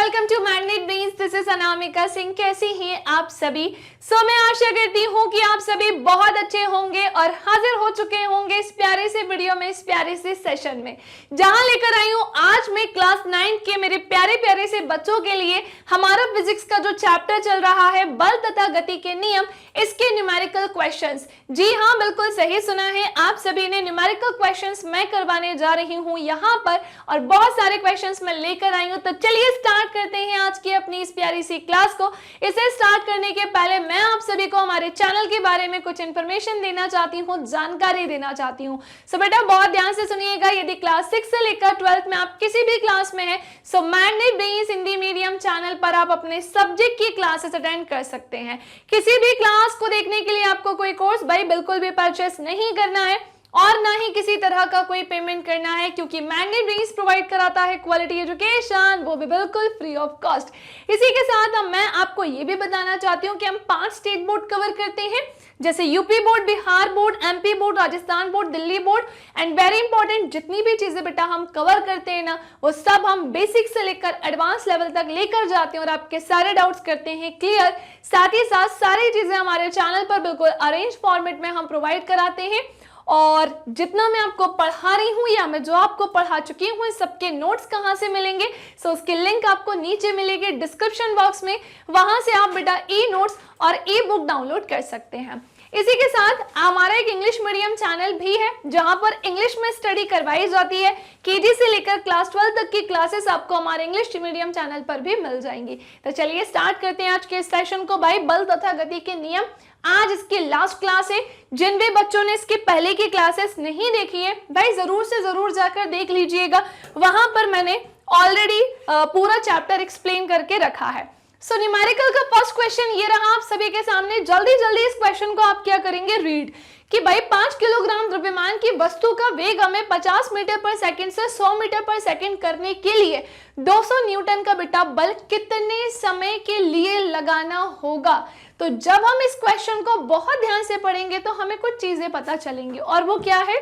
Welcome to magnet brains. This is Anamika Singh. कैसी हैं आप सभी? मैं आशा करती हूँ कि आप सभी बहुत अच्छे होंगे और हाजिर हो चुके होंगे इस प्यारे से वीडियो में, इस प्यारे से सेशन में, जहां लेकर आई हूँ आज मैं क्लास 9 के मेरे प्यारे प्यारे से बच्चों के लिए हमारा फिजिक्स का जो चैप्टर चल रहा है बल तथा गति के नियम, इसके न्यूमेरिकल क्वेश्चंस। जी हाँ, बिल्कुल सही सुना है आप सभी ने, न्यूमेरिकल क्वेश्चंस मैं करवाने जा रही हूँ यहाँ पर और बहुत सारे क्वेश्चंस मैं लेकर आई हूँ। तो चलिए स्टार्ट करते हैं आज की अपनी इस प्यारी सी क्लास को। इसे स्टार्ट करने के पहले मैं आप सभी को हमारे चैनल के बारे में कुछ इन्फॉर्मेशन देना चाहती हूँ, जानकारी देना चाहती हूँ। बेटा बहुत ध्यान से सुनिएगा। यदि क्लास 6 से लेकर 12th में आप किसी भी क्लास में हैं, magnet brains Hindi medium channel पर आप अपने सब्जेक्ट की क्लासेस अटेंड कर सकते हैं। किसी भी क्लास को देखने के लिए आपको कोई कोर्स भाई बिल्कुल भी परचेस नहीं करना है और ना ही किसी तरह का कोई पेमेंट करना है, क्योंकि मैग्नेट ब्रेन्स प्रोवाइड कराता है क्वालिटी एजुकेशन, वो भी बिल्कुल फ्री ऑफ कॉस्ट। इसी के साथ मैं आपको ये भी बताना चाहती हूँ कि हम 5 स्टेट बोर्ड कवर करते हैं, जैसे UP board, Bihar board, MP board, Rajasthan board, Delhi board. And very important, जितनी भी चीजें बेटा हम कवर करते हैं ना, वो सब हम बेसिक से लेकर एडवांस लेवल तक लेकर जाते हैं और आपके सारे डाउट्स करते हैं क्लियर। साथ ही साथ सारी चीजें हमारे चैनल पर बिल्कुल अरेंज फॉर्मेट में हम प्रोवाइड कराते हैं और जितना मैं आपको पढ़ा रही हूँ या मैं जो आपको पढ़ा चुकी हूँ, सबके नोट्स कहाँ से मिलेंगे, उसकी लिंक आपको नीचे मिलेगी डिस्क्रिप्शन बॉक्स में। वहां से आप बेटा ई नोट्स और ई बुक डाउनलोड कर सकते हैं। इसी के साथ हमारा एक इंग्लिश मीडियम चैनल भी है, जहां पर इंग्लिश में स्टडी करवाई जाती है। केजी से लेकर क्लास 12 तक की क्लासेस आपको हमारे इंग्लिश मीडियम चैनल पर भी मिल जाएंगी। तो चलिए स्टार्ट करते हैं आज के सेशन को। भाई बल तथा गति के नियम, आज इसकी लास्ट क्लास है। जिन भी बच्चों ने इसके पहले की क्लासेस नहीं देखी है, भाई जरूर से जरूर जाकर देख लीजिएगा। वहां पर मैंने ऑलरेडी पूरा चैप्टर एक्सप्लेन करके रखा है। न्यूमेरिकल का फर्स्ट क्वेश्चन ये रहा आप सभी के सामने। जल्दी जल्दी इस क्वेश्चन को आप क्या करेंगे, रीड कि भाई 5 किलोग्राम द्रव्यमान की वस्तु का वेग हमें 50 मीटर पर सेकंड से 100 मीटर पर सेकंड करने के लिए 200 न्यूटन का बेटा बल कितने समय के लिए लगाना होगा। तो जब हम इस क्वेश्चन को बहुत ध्यान से पढ़ेंगे तो हमें कुछ चीजें पता चलेंगी, और वो क्या है।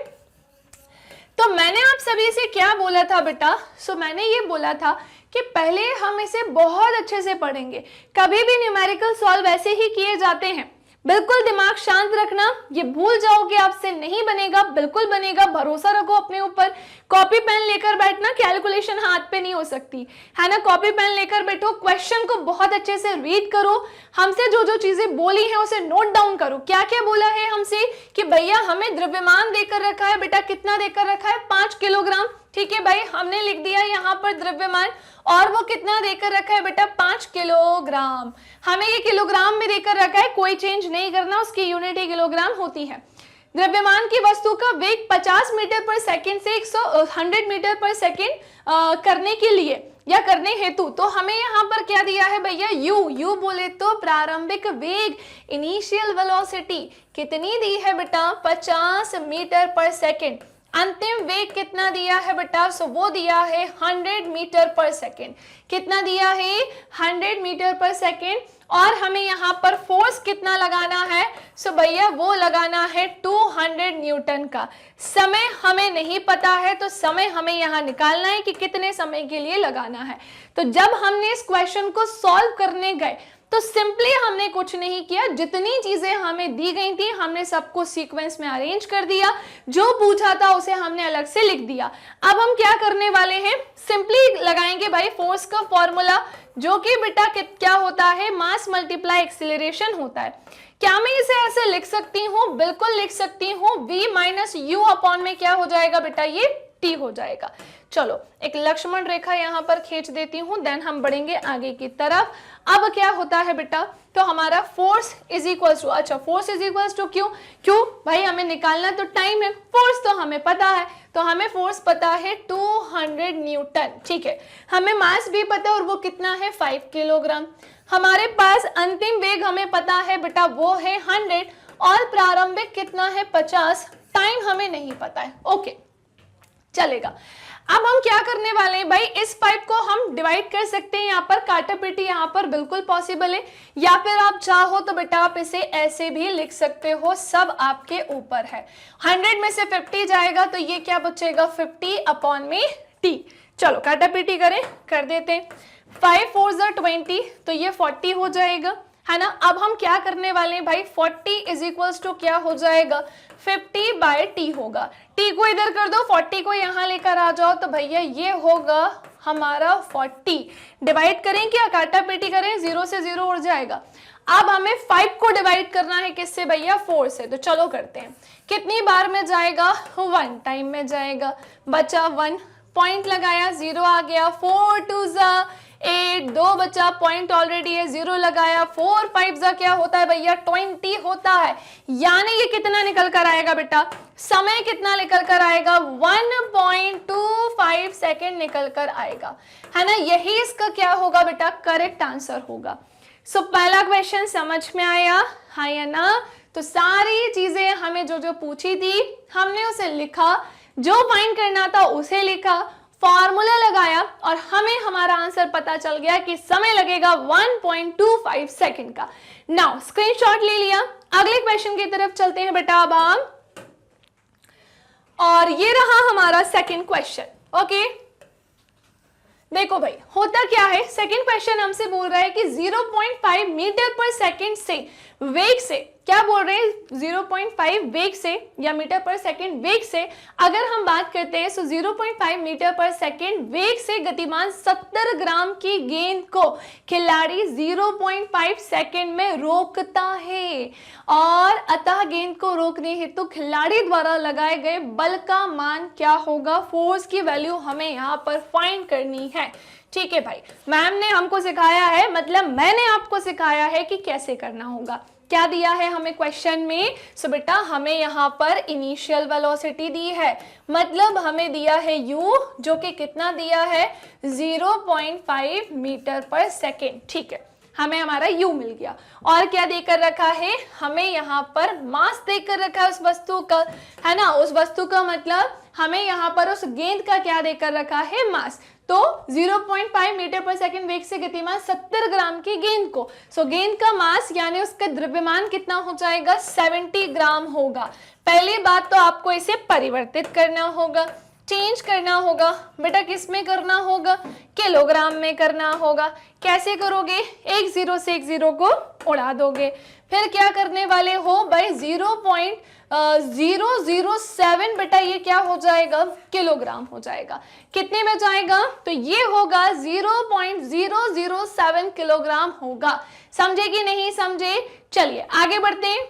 तो मैंने आप सभी से क्या बोला था बेटा, मैंने ये बोला था कि पहले हम इसे बहुत अच्छे से पढ़ेंगे। कभी भी न्यूमेरिकल सॉल्व ऐसे ही किए जाते हैं, बिल्कुल दिमाग शांत रखना। ये भूल जाओगे आपसे नहीं बनेगा, बिल्कुल बनेगा, भरोसा रखो अपने ऊपर। कॉपी पेन लेकर बैठना, कैलकुलेशन हाथ पे नहीं हो सकती है ना। कॉपी पेन लेकर बैठो, क्वेश्चन को बहुत अच्छे से रीड करो, हमसे जो जो चीजें बोली हैं उसे नोट डाउन करो। क्या क्या बोला है हमसे कि भैया हमें द्रव्यमान देकर रखा है, बेटा कितना देकर रखा है, 5 किलोग्राम। ठीक है भाई, हमने लिख दिया यहाँ पर द्रव्यमान, और वो कितना देकर रखा है बेटा, 5 किलोग्राम। हमें ये किलोग्राम में देकर रखा है, कोई चेंज नहीं करना, उसकी यूनिट ही किलोग्राम होती है। द्रव्यमान की वस्तु का वेग 50 मीटर पर सेकंड से 100 मीटर पर सेकंड करने के लिए या करने हेतु, तो हमें यहाँ पर क्या दिया है भैया, यू बोले तो प्रारंभिक वेग, इनिशियल वेलोसिटी कितनी दी है बेटा, 50 मीटर पर सेकंड। अंतिम वेग कितना दिया है बेटा, वो दिया है 100 मीटर पर सेकेंड। कितना दिया है, 100 मीटर पर सेकेंड। और हमें यहाँ पर फोर्स कितना लगाना है, भैया वो लगाना है 200 न्यूटन का। समय हमें नहीं पता है, तो समय हमें यहाँ निकालना है कि कितने समय के लिए लगाना है। तो जब हमने इस क्वेश्चन को सॉल्व करने गए तो सिंपली हमने कुछ नहीं किया, जितनी चीजें हमें दी गई थी हमने सबको सीक्वेंस में अरेंज कर दिया, जो पूछा था उसे हमने अलग से लिख दिया। अब हम क्या करने वाले हैं, सिंपली लगाएंगे भाई फोर्स का फॉर्मूला, जो कि बेटा क्या होता है, मास मल्टीप्लाई एक्सीलरेशन होता है। क्या मैं इसे ऐसे लिख सकती हूँ, बिल्कुल लिख सकती हूँ, v माइनस यू अपॉन में क्या हो जाएगा बेटा, ये t हो जाएगा। चलो एक लक्ष्मण रेखा यहाँ पर खींच देती हूँ, देन हम बढ़ेंगे आगे की तरफ। अब क्या होता है बेटा, तो हमारा फोर्स इज इक्वल्स टू, अच्छा फोर्स इज इक्वल्स टू क्यों भाई, हमें निकालना तो टाइम है, फोर्स तो हमें पता है, तो हमें फोर्स पता है 200 न्यूटन। ठीक है, हमें मास भी पता है और वो कितना है, 5 किलोग्राम। हमारे पास अंतिम वेग हमें पता है बेटा, वो है 100 और प्रारंभिक कितना है, 50। टाइम हमें नहीं पता है। ओके चलेगा। अब हम क्या करने वाले हैं भाई, इस पाइप को हम डिवाइड कर सकते हैं, यहाँ पर काटापीटी यहाँ पर बिल्कुल पॉसिबल है, या फिर आप चाहो तो बेटा आप इसे ऐसे भी लिख सकते हो, सब आपके ऊपर है। 100 में से 50 जाएगा तो ये क्या बचेगा, 50 अपॉन में t। चलो काटापीटी करें, कर देते हैं। 5 4 ज़ा 20, तो ये 40 हो जाएगा, है ना। अब हम क्या करने वाले हैं भाई, 40 इज इक्वल्स टू क्या हो जाएगा, 50/t होगा। t को इधर कर दो, 40 को यहाँ लेकर आ जाओ, तो भैया ये होगा हमारा 40। डिवाइड करें क्या, काटापीटी करें, 0 से 0 उड़ जाएगा। अब हमें 5 को डिवाइड करना है किससे भैया, 4 से, तो चलो करते हैं। कितनी बार में जाएगा, 1 टाइम में जाएगा, बचा 1, पॉइंट लगाया, 0 आ गया। 4 2 ज़ा 8, 2 बचा, पॉइंट ऑलरेडी है, 0 लगाया। 4 5 ज़ा क्या होता है भैया, 20 होता है। यानी ये कितना निकल कर आएगा बेटा, समय कितना निकल कर आएगा, 1.25 सेकेंड निकल कर आएगा, है ना। यही इसका क्या होगा बेटा, करेक्ट आंसर होगा। सो पहला क्वेश्चन समझ में आया, हाँ या ना। तो सारी चीजें हमें जो जो पूछी थी हमने उसे लिखा, जो फाइंड करना था उसे लिखा, फॉर्मूला लगाया और हमें हमारा आंसर पता चल गया कि समय लगेगा 1.25 सेकंड का। नाउ स्क्रीनशॉट ले लिया, अगले क्वेश्चन की तरफ चलते हैं बेटा अब हम। और ये रहा हमारा सेकंड क्वेश्चन। ओके, देखो भाई होता क्या है, सेकंड क्वेश्चन हमसे बोल रहा है कि 0.5 मीटर पर सेकंड से वेग से, क्या बोल रहे हैं, 0.5 वेग से या मीटर पर सेकंड वेग से अगर हम बात करते हैं, सो 0.5 मीटर पर सेकंड वेग से गतिमान 70 ग्राम की गेंद को खिलाड़ी 0.5 सेकंड में रोकता है और अतः गेंद को रोकने हेतु खिलाड़ी द्वारा लगाए गए बल का मान क्या होगा, फोर्स की वैल्यू हमें यहाँ पर फाइंड करनी है। ठीक है भाई, मैम ने हमको सिखाया है, मतलब मैंने आपको सिखाया है कि कैसे करना होगा। क्या दिया है हमें क्वेश्चन में, सो बेटा हमें यहाँ पर इनिशियल वेलोसिटी दी है, मतलब हमें दिया है u, जो कि कितना दिया है, 0.5 मीटर पर सेकेंड। ठीक है, हमें हमारा u मिल गया। और क्या देकर रखा है, हमें यहाँ पर मास देकर रखा है उस वस्तु का, है ना। उस वस्तु का मतलब हमें यहाँ पर उस गेंद का क्या देकर रखा है, मास। तो 0.5 मीटर पर सेकंड वेग से गतिमान 70 ग्राम की गेंद को, सो गेंद का मास यानी उसका द्रव्यमान कितना हो जाएगा, 70 ग्राम होगा। पहली बात तो आपको इसे परिवर्तित करना होगा, चेंज करना होगा। बेटा किस में करना होगा, किलोग्राम में करना होगा। कैसे करोगे, एक 0 से एक 0 को उड़ा दोगे, फिर क्या करने वाले हो भाई, 0.007 बेटा ये क्या हो जाएगा, किलोग्राम हो जाएगा। कितने में जाएगा, तो ये होगा 0.007 किलोग्राम होगा। समझे कि नहीं समझे, चलिए आगे बढ़ते हैं।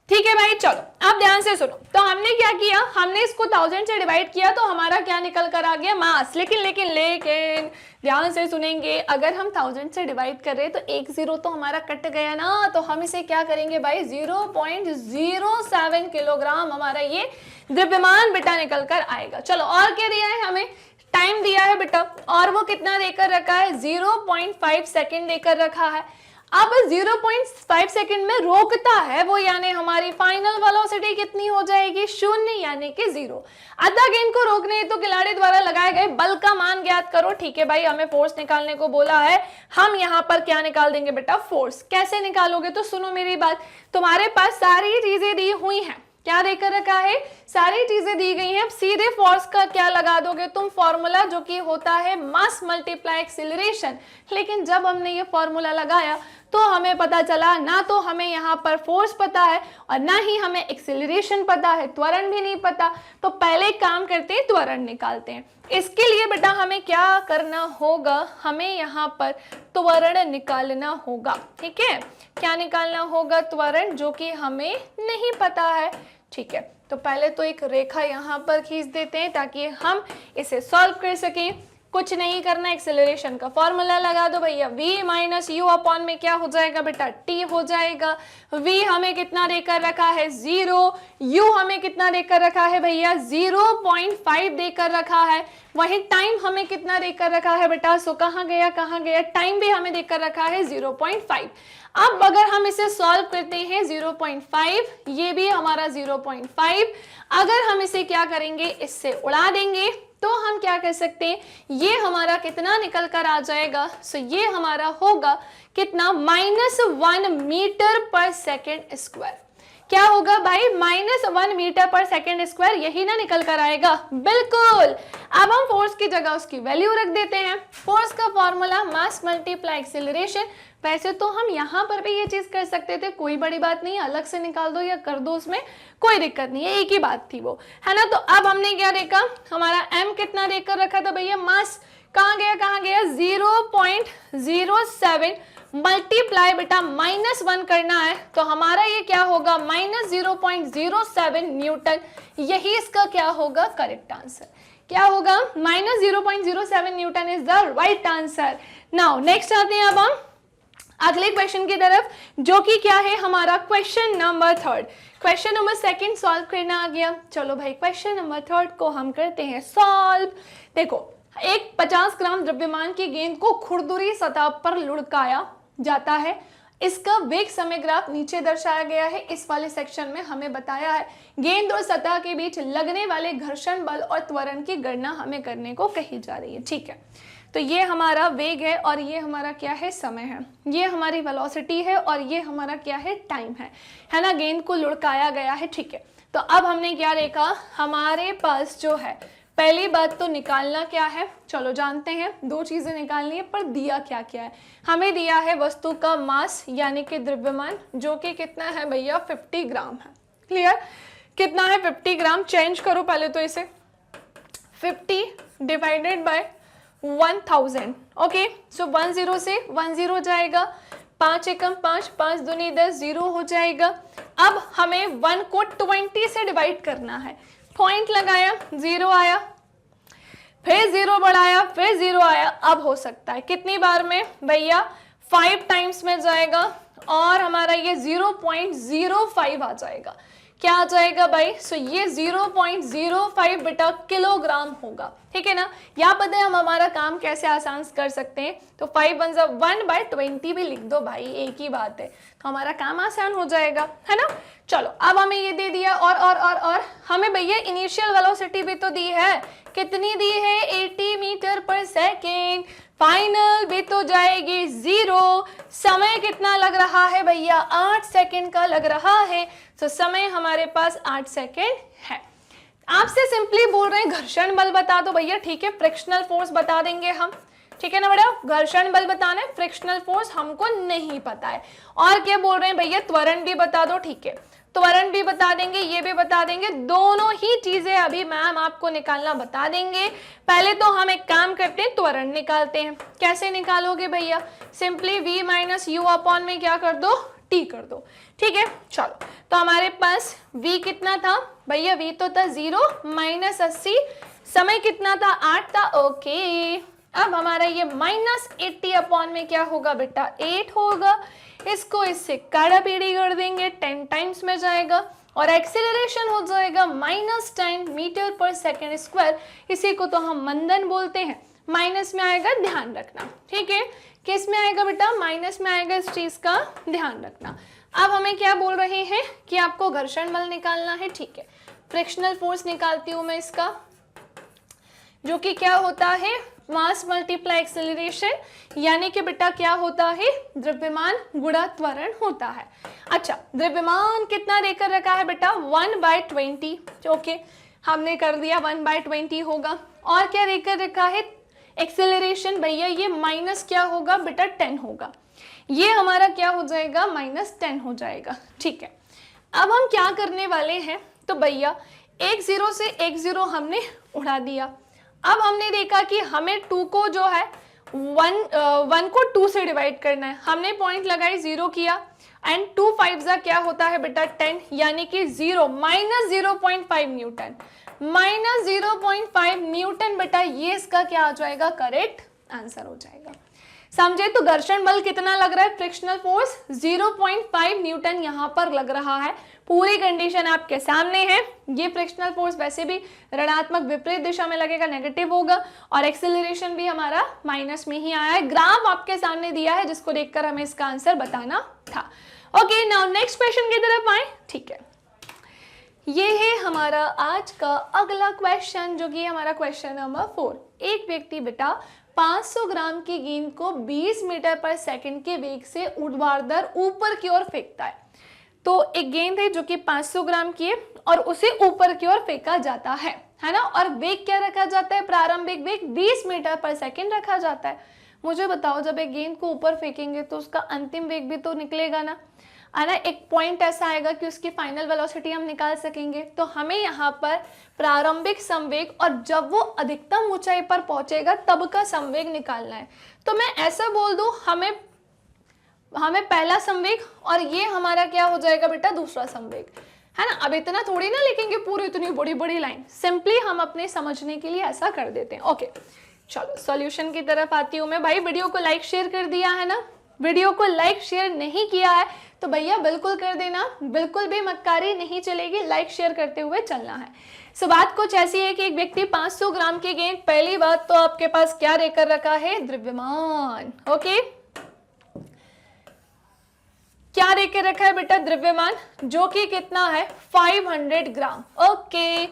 ठीक है भाई, चलो अब ध्यान से सुनो। तो हमने क्या किया, हमने इसको 1000 से डिवाइड किया तो हमारा क्या निकल कर आ गया, मास। लेकिन ध्यान से सुनेंगे, अगर हम 1000 से डिवाइड कर रहे हैं तो एक 0 तो हमारा कट गया ना, तो हम इसे क्या करेंगे भाई, 0.07 किलोग्राम हमारा ये द्रव्यमान बेटा निकल कर आएगा। चलो और क्या दिया है हमें, टाइम दिया है बेटा, और वो कितना देकर रखा है, 0.5 सेकेंड देकर रखा है। अब 0.5 सेकंड में रोकता है वो, यानी हमारी फाइनल वेलोसिटी कितनी हो जाएगी, 0 यानी कि 0। अतः गेंद को रोकने तो खिलाड़ी द्वारा लगाए गए बल का मान ज्ञात करो। ठीक है भाई, हमें फोर्स निकालने को बोला है, हम यहाँ पर क्या निकाल देंगे बेटा, फोर्स। कैसे निकालोगे, तो सुनो मेरी बात, तुम्हारे पास सारी चीजें दी हुई हैं, क्या देकर रखा है, सारी चीजें दी गई हैं। सीधे फोर्स का क्या लगा दोगे तुम, फॉर्मूला, जो कि होता है मास मल्टीप्लाई एक्सीलरेशन। लेकिन जब हमने ये फॉर्मूला लगाया तो हमें पता चला ना तो हमें यहाँ पर फोर्स पता है और ना ही हमें एक्सीलरेशन पता है, त्वरण भी नहीं पता। तो पहले काम करते हैं, त्वरण निकालते हैं। इसके लिए बेटा हमें क्या करना होगा, हमें यहाँ पर त्वरण निकालना होगा। ठीक है, क्या निकालना होगा, त्वरण, जो कि हमें नहीं पता है। ठीक है, तो पहले तो एक रेखा यहाँ पर खींच देते हैं ताकि हम इसे सॉल्व कर सकें। कुछ नहीं करना, एक्सेलरेशन का फॉर्मूला लगा दो भैया, v माइनस यू अपॉन में क्या हो जाएगा बेटा, t हो जाएगा। v हमें कितना देकर रखा है, 0, u हमें कितना देकर रखा है भैया, 0.5 देकर रखा है। वही टाइम हमें कितना देकर रखा है बेटा, सो कहाँ गया, टाइम भी हमें देकर रखा है 0.5। अब अगर हम इसे सॉल्व करते हैं, 0.5, ये भी हमारा 0.5, अगर हम इसे क्या करेंगे, इससे उड़ा देंगे तो हम क्या कर सकते हैं, ये हमारा कितना निकल कर आ जाएगा, सो ये हमारा होगा कितना, -1 मीटर पर सेकेंड स्क्वायर। क्या होगा भाई, -1 मीटर पर सेकेंड स्क्वायर, यही ना निकल कर आएगा। बिल्कुल। अब हम फोर्स की जगह उसकी वैल्यू रख देते हैं। फोर्स का फॉर्मूला मास मल्टीप्लाई एक्सेलरेशन। वैसे तो हम यहाँ पर भी ये चीज कर सकते थे, कोई बड़ी बात नहीं, अलग से निकाल दो या कर दो, उसमें कोई दिक्कत नहीं है, एक ही बात थी वो, है ना। तो अब हमने क्या देखा, हमारा m कितना देकर रखा था भैया, मास कहाँ गया 0.07 मल्टीप्लाई बेटा -1 करना है, तो हमारा ये क्या होगा -0.07 न्यूटन। यही इसका क्या होगा, करेक्ट आंसर। क्या होगा, -0.07 Newton is the right answer. Now next आते हैं अब हम अगले क्वेश्चन की तरफ, जो कि क्या है हमारा question number 3। Question number 2 solve करना आ गया। चलो भाई क्वेश्चन नंबर 3 को हम करते हैं सॉल्व। देखो, एक 50 ग्राम द्रव्यमान की गेंद को खुरदुरी सतह पर लुढ़काया जाता है। इसका वेग समय ग्राफ नीचे दर्शाया गया है। इस वाले सेक्शन में हमें बताया है गेंद और सतह के बीच लगने वाले घर्षण बल और त्वरण की गणना हमें करने को कही जा रही है। ठीक है, तो ये हमारा वेग है और ये हमारा क्या है, समय है। ये हमारी वेलोसिटी है और ये हमारा क्या है, टाइम है ना। गेंद को लुढ़काया गया है। ठीक है, तो अब हमने क्या देखा, हमारे पास जो है पहली बात तो निकालना क्या है, चलो जानते हैं। दो चीजें निकालनी है, पर दिया क्या क्या है, हमें दिया है वस्तु का मास यानी कि द्रव्यमान, जो कि कितना है भैया 50 ग्राम है। क्लियर, कितना है 50 ग्राम। चेंज करो पहले तो इसे, 50 डिवाइडेड बाय 1000। ओके, सो 10 से 10 जाएगा, 5 एकम 5, 5 दूनी 10, 0 हो जाएगा। अब हमें 1 को 20 से डिवाइड करना है। पॉइंट लगाया, 0 आया, फिर 0 बढ़ाया, फिर 0 आया। अब हो सकता है कितनी बार में भैया, 5 टाइम्स में जाएगा और हमारा ये 0.05 आ जाएगा। क्या आ जाएगा भाई, सो ये 0.05 बेटा किलोग्राम होगा। ठीक है ना। यहाँ पता है हम हमारा काम कैसे आसान कर सकते हैं, तो 5 1/20 भी लिख दो भाई, एक ही बात है, तो हमारा काम आसान हो जाएगा, है ना। चलो, अब हमें ये दे दिया और हमें भैया इनिशियल वेलोसिटी भी तो दी है। कितनी दी है, 80 मीटर पर सेकेंड। फाइनल भी तो जाएगी 0। समय कितना लग रहा है भैया, 8 सेकेंड का लग रहा है। तो समय हमारे पास 8 सेकेंड है। आपसे सिंपली बोल रहे हैं घर्षण बल बता दो भैया। ठीक है, फ्रिक्शनल फोर्स बता देंगे हम। ठीक है ना बेटा, घर्षण बल बताना है, फ्रिक्शनल फोर्स हमको नहीं पता है। और क्या बोल रहे हैं भैया, त्वरण भी बता दो। ठीक है, त्वरण भी बता देंगे, ये भी बता देंगे। दोनों ही चीजें अभी मैम आपको निकालना बता देंगे। पहले तो हम एक काम करते हैं, त्वरण निकालते हैं। कैसे निकालोगे भैया, simply v minus U upon में क्या कर दो, t कर दो। ठीक है, चलो, तो हमारे पास v कितना था भैया, v तो था 0 -80, समय कितना था 8 था। ओके, अब हमारा ये -80 अपॉन में क्या होगा बेटा, 8 होगा। इसको इससे काढ़ा पीढ़ी कर देंगे, 10 टाइम्स में जाएगा और एक्सेलरेशन हो जाएगा -10 मीटर पर सेकेंड स्क्वायर। इसी को तो हम मंदन बोलते हैं। माइनस में आएगा, ध्यान रखना। ठीक है, किस में आएगा बेटा, माइनस में आएगा, इस चीज का ध्यान रखना। अब हमें क्या बोल रहे हैं कि आपको घर्षण बल निकालना है। ठीक है, फ्रिक्शनल फोर्स निकालती हूं मैं इसका, जो कि क्या होता है, मास मल्टीप्लाई एक्सेलरेशन, यानी कि बेटा क्या होता है, द्रव्यमान गुणा त्वरण होता है। अच्छा, द्रव्यमान कितना देकर रखा है बेटा, 1/20। ओके, हमने कर दिया 1/20 होगा। और क्या देकर रखा है, एक्सेलरेशन भैया, ये माइनस क्या होगा बेटा, 10 होगा। ये हमारा क्या हो जाएगा, -10 हो जाएगा। ठीक है, अब हम क्या करने वाले हैं, तो भैया एक 0 से एक 0 हमने उड़ा दिया। अब हमने देखा कि हमें 2 को जो है 1 को 2 से डिवाइड करना है। हमने पॉइंट लगाई, 0 किया, एंड 2 5 क्या होता है बेटा 10, यानी कि 0 -0.5 न्यूटन, -0.5 न्यूटन बेटा, ये इसका क्या आ जाएगा, करेक्ट आंसर हो जाएगा। समझे, तो घर्षण बल कितना लग रहा है, फ्रिक्शनल फोर्स 0.5 न्यूटन यहाँ पर लग रहा है। पूरी कंडीशन आपके सामने है। ये फ्रिक्शनल फोर्स वैसे भी ऋणात्मक विपरीत दिशा में लगेगा, नेगेटिव होगा, और एक्सेलरेशन भी हमारा माइनस में ही आया है। ग्राफ आपके सामने दिया है, जिसको देखकर हमें इसका आंसर बताना था। ओके, नाउ नेक्स्ट क्वेश्चन की तरफ आए। ठीक है, ये है हमारा आज का अगला क्वेश्चन, जो कि हमारा क्वेश्चन नंबर 4। एक व्यक्ति बेटा 500 ग्राम की गेंद को 20 मीटर पर सेकंड के वेग से ऊर्ध्वाधर ऊपर की ओर फेंकता है। तो एक गेंद है जो कि 500 ग्राम की है और उसे ऊपर की ओर फेंका जाता है ना, और वेग क्या रखा जाता है, प्रारंभिक वेग 20 मीटर पर सेकंड रखा जाता है। मुझे बताओ, जब एक गेंद को ऊपर फेंकेंगे तो उसका अंतिम वेग भी तो निकलेगा ना, है ना, एक पॉइंट ऐसा आएगा कि उसकी फाइनल वेलोसिटी हम निकाल सकेंगे। तो हमें यहाँ पर प्रारंभिक संवेग और जब वो अधिकतम ऊंचाई पर पहुंचेगा तब का संवेग निकालना है। तो मैं ऐसा बोल दूं, हमें पहला संवेग और ये हमारा क्या हो जाएगा बेटा, दूसरा संवेग, है ना। अब इतना थोड़ी ना लिखेंगे पूरी इतनी बड़ी बड़ी लाइन, सिंपली हम अपने समझने के लिए ऐसा कर देते हैं। ओके, चलो सॉल्यूशन की तरफ आती हूँ मैं। भाई वीडियो को लाइक शेयर कर दिया है ना, वीडियो को लाइक शेयर नहीं किया है तो भैया बिल्कुल कर देना, बिल्कुल भी मक्कारी नहीं चलेगी, लाइक शेयर करते हुए चलना है। सो बात कुछ ऐसी है कि एक व्यक्ति 500 ग्राम की गेंद, पहली बात तो आपके पास क्या लेकर रखा है, द्रव्यमान। ओके, क्या लेकर रखा है बेटा, द्रव्यमान, जो कि कितना है 500 ग्राम। ओके,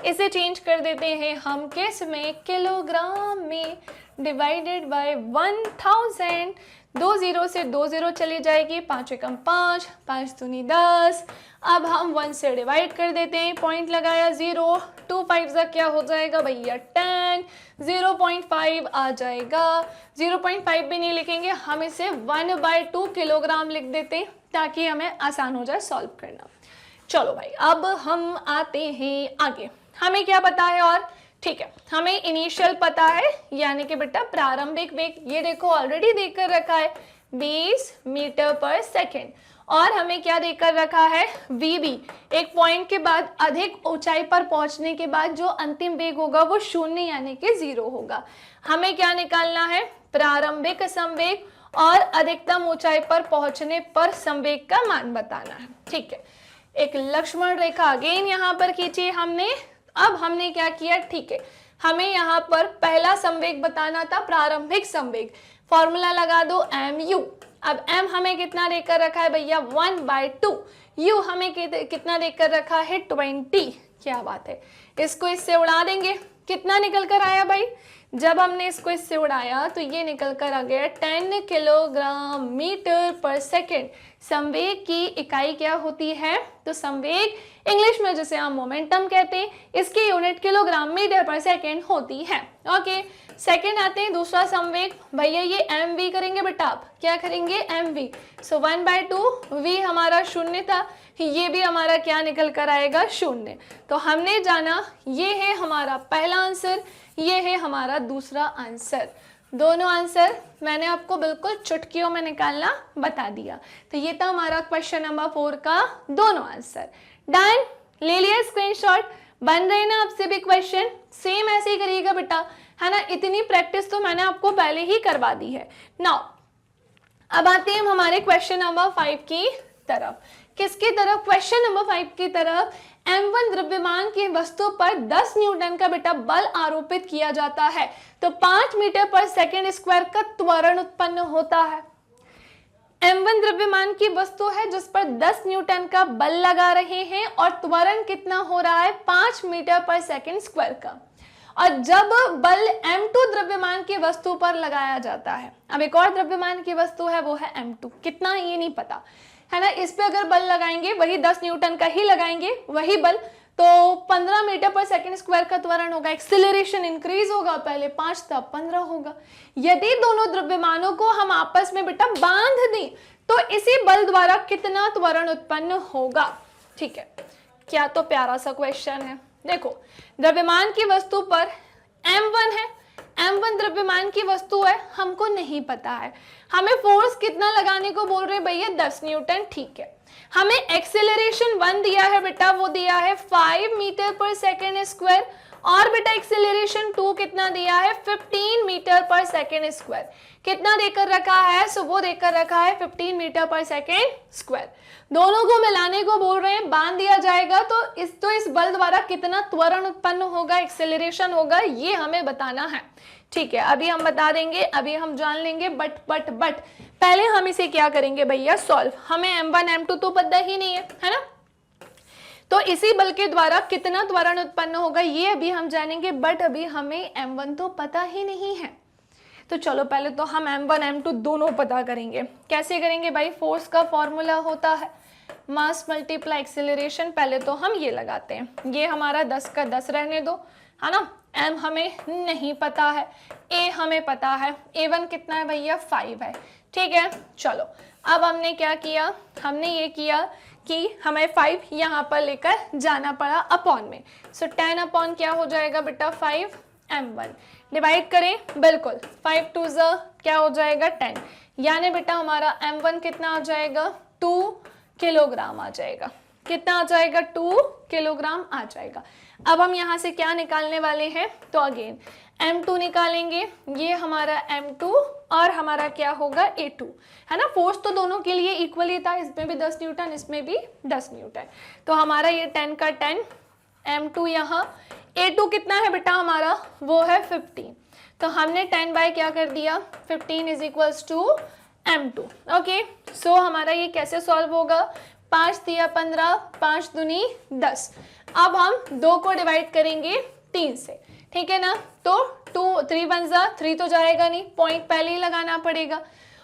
इसे चेंज कर देते हैं हम किस में, किलोग्राम में, डिवाइडेड बाय 1000। 2 0 से 2 0 चली जाएगी, 5 एकम 5, 5 दूनी 10। अब हम 1 से डिवाइड कर देते हैं, पॉइंट लगाया 0, 2 5 का क्या हो जाएगा भैया 10, 0.5 आ जाएगा। 0.5 भी नहीं लिखेंगे, हम इसे 1/2 किलोग्राम लिख देते हैं ताकि हमें आसान हो जाए सॉल्व करना। चलो भाई, अब हम आते हैं आगे, हमें क्या पता है, और ठीक है, हमें इनिशियल पता है, यानी कि बेटा प्रारंभिक वेग, ये देखो ऑलरेडी देकर रखा है 20 मीटर पर सेकेंड, और हमें क्या देकर रखा है, वीबी, एक पॉइंट के बाद अधिक ऊंचाई पर पहुंचने के बाद जो अंतिम वेग होगा वो 0 यानी कि 0 होगा। हमें क्या निकालना है, प्रारंभिक संवेग और अधिकतम ऊंचाई पर पहुंचने पर संवेग का मान बताना है। ठीक है, एक लक्ष्मण रेखा अगेन यहाँ पर खींची हमने। अब हमने क्या किया, ठीक है, हमें यहाँ पर पहला संवेग बताना था, प्रारंभिक संवेग, फॉर्मूला लगा दो mu। अब m हमें कितना देकर रखा है भैया 1/2, u हमें कितना देकर रखा है 20। क्या बात है, इसको इससे उड़ा देंगे, कितना निकल कर आया भाई, जब हमने इसको इससे उड़ाया तो ये निकल कर आ गया 10 किलोग्राम मीटर पर सेकेंड। संवेग की इकाई क्या होती है, तो संवेग इंग्लिश में जिसे हम मोमेंटम कहते हैं, इसकी यूनिट किलोग्राम मीटर पर सेकेंड होती है। ओके, सेकेंड आते हैं दूसरा संवेग, भैया ये mv करेंगे बेटा, आप क्या करेंगे mv। सो 1/2, v हमारा 0 था, ये भी हमारा क्या निकल कर आएगा 0। तो हमने जाना ये है हमारा पहला आंसर, ये है हमारा दूसरा आंसर। दोनों आंसर मैंने आपको बिल्कुल चुटकियों में निकालना बता दिया। तो ये था हमारा क्वेश्चन नंबर 4 का दोनों आंसर। डन, ले लिया स्क्रीनशॉट, बन रहे ना आपसे भी क्वेश्चन, सेम ऐसे ही करिएगा बेटा, है ना। इतनी प्रैक्टिस तो मैंने आपको पहले ही करवा दी है। नाउ अब आते हैं हम हमारे क्वेश्चन नंबर 5 की तरफ। किसकी तरफ, क्वेश्चन नंबर 5 की तरफ। m1 द्रव्यमान की वस्तु पर 10 न्यूटन का बेटा बल आरोपित किया जाता है, तो 5 मीटर पर सेकेंड स्क्वायर का त्वरण उत्पन्न होता है। m1 द्रव्यमान की वस्तु है जिस पर 10 न्यूटन का बल लगा रहे हैं और त्वरण कितना हो रहा है 5 मीटर पर सेकेंड स्क्वायर का। और जब बल m2 द्रव्यमान की वस्तु पर लगाया जाता है, अब एक और द्रव्यमान की वस्तु है वो है m2, कितना ये नहीं पता, है ना। इस पे अगर बल लगाएंगे वही 10 न्यूटन का ही लगाएंगे वही बल, तो 15 मीटर पर सेकेंड स्क्वायर का त्वरण होगा, एक्सेलरेशन इंक्रीज होगा, पहले 5 था 15 होगा। यदि दोनों द्रव्यमानों को हम आपस में बेटा बांध दें तो इसी बल द्वारा कितना त्वरण उत्पन्न होगा। ठीक है, क्या तो प्यारा सा क्वेश्चन है। देखो, द्रव्यमान की वस्तु पर m1 है, m1 द्रव्यमान की वस्तु है, हमको नहीं पता है, हमें फोर्स कितना लगाने को बोल रहे हैं भैया 10 न्यूटन। ठीक है, हमें एक्सेलरेशन 1 दिया है बेटा, वो दिया है 5 मीटर पर सेकेंड स्क्वायर, और बेटा एक्सेलरेशन 2 कितना दिया है 15 मीटर पर सेकेंड स्क्वायर। कितना देकर रखा है, सो वो देकर रखा है 15 मीटर पर सेकेंड स्क्वायर। दोनों को मिलाने को बोल रहे हैं, बांध दिया जाएगा तो इस बल द्वारा कितना त्वरण उत्पन्न होगा, एक्सेलरेशन होगा, ये हमें बताना है। ठीक है, अभी हम बता देंगे, अभी हम जान लेंगे, बट पहले हम इसे क्या करेंगे भैया सॉल्व। हमें m1 m2 तो पता ही नहीं है ना, तो इसी बल के द्वारा कितना त्वरण उत्पन्न होगा ये अभी हम जानेंगे, बट अभी हमें m1 तो पता ही नहीं है। तो चलो पहले तो हम m1 m2 दोनों पता करेंगे। कैसे करेंगे भाई, फोर्स का फॉर्मूला होता है मास मल्टीप्लाई एक्सेलरेशन, पहले तो हम ये लगाते हैं, ये हमारा 10 का 10 रहने दो, है ना। m हमें नहीं पता है, a हमें पता है, a1 कितना है भैया 5 है, ठीक है। चलो अब हमने क्या किया, हमने ये किया कि हमें 5 यहाँ पर लेकर जाना पड़ा अपॉन में। सो 10 अपॉन क्या हो जाएगा बेटा 5 m1, डिवाइड करें, बिल्कुल 5 2 क्या हो जाएगा 10, यानी बेटा हमारा m1 कितना आ जाएगा 2 किलोग्राम आ जाएगा, कितना आ जाएगा 2 किलोग्राम आ जाएगा। अब हम यहाँ से क्या निकालने वाले हैं, तो अगेन m2 निकालेंगे, ये हमारा m2 और हमारा क्या होगा a2, है ना। फोर्स तो दोनों के लिए इक्वली था, इसमें भी 10 न्यूटन, इसमें भी 10 न्यूटन, तो हमारा ये 10 का 10, m2 यहाँ, a2 कितना है बेटा हमारा, वो है 15, तो हमने 10 बाय क्या कर दिया 15 is equals to m2। Okay, so हमारा ये कैसे सॉल्व होगा, 5 दिया 15, 5 दूनी 10, अब हम 2 को डिवाइड करेंगे 3 से, ठीक है ना। तो 2 3 1 3 तो जाएगा नहीं, पॉइंट पहले ही लगाना पड़ेगा,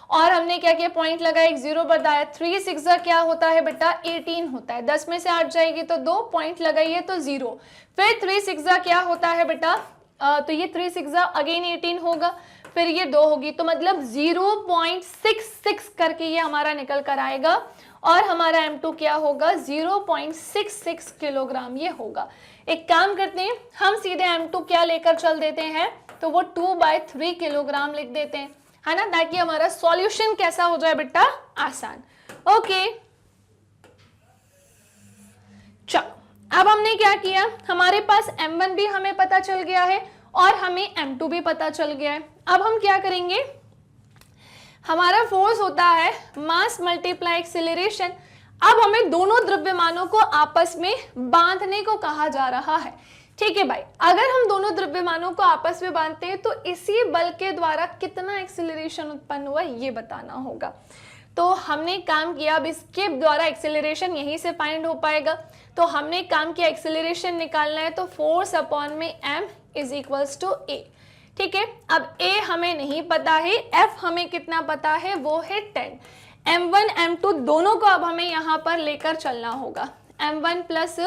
और हमने क्या किया पॉइंट लगाया, एक 0 बताया, 3 6 क्या होता है बेटा 18 होता है, 10 में से 8 जाएगी तो 2 पॉइंट लगाइए तो 0, फिर 3 6 क्या होता है बेटा, तो ये 3 6 अगेन 18 होगा, फिर ये 2 होगी, तो मतलब 0.66 करके ये हमारा निकल कर आएगा, और हमारा m2 क्या होगा 0.66 किलोग्राम ये होगा। एक काम करते हैं, हम सीधे m2 क्या लेकर चल देते हैं, तो वो 2/3 किलोग्राम लिख देते हैं, है ना, ताकि हमारा सॉल्यूशन कैसा हो जाए बेटा आसान। ओके चलो अब हमने क्या किया, हमारे पास m1 भी हमें पता चल गया है और हमें m2 भी पता चल गया है। अब हम क्या करेंगे, हमारा फोर्स होता है मास मल्टीप्लाई एक्सेलरेशन, अब हमें दोनों द्रव्यमानों को आपस में बांधने को कहा जा रहा है, ठीक है भाई। अगर हम दोनों द्रव्यमानों को आपस में बांधते हैं तो इसी बल के द्वारा कितना एक्सेलरेशन उत्पन्न हुआ ये बताना होगा। तो हमने काम किया, अब इसके द्वारा एक्सेलरेशन यहीं से फाइंड हो पाएगा, तो हमने काम किया एक्सेलरेशन निकालना है, तो फोर्स अपॉन में m is equals to a, ठीक है। अब a हमें नहीं पता है, f हमें कितना पता है, वो है 10, m1 m2 दोनों को अब हमें यहाँ पर लेकर चलना होगा, m1 प्लस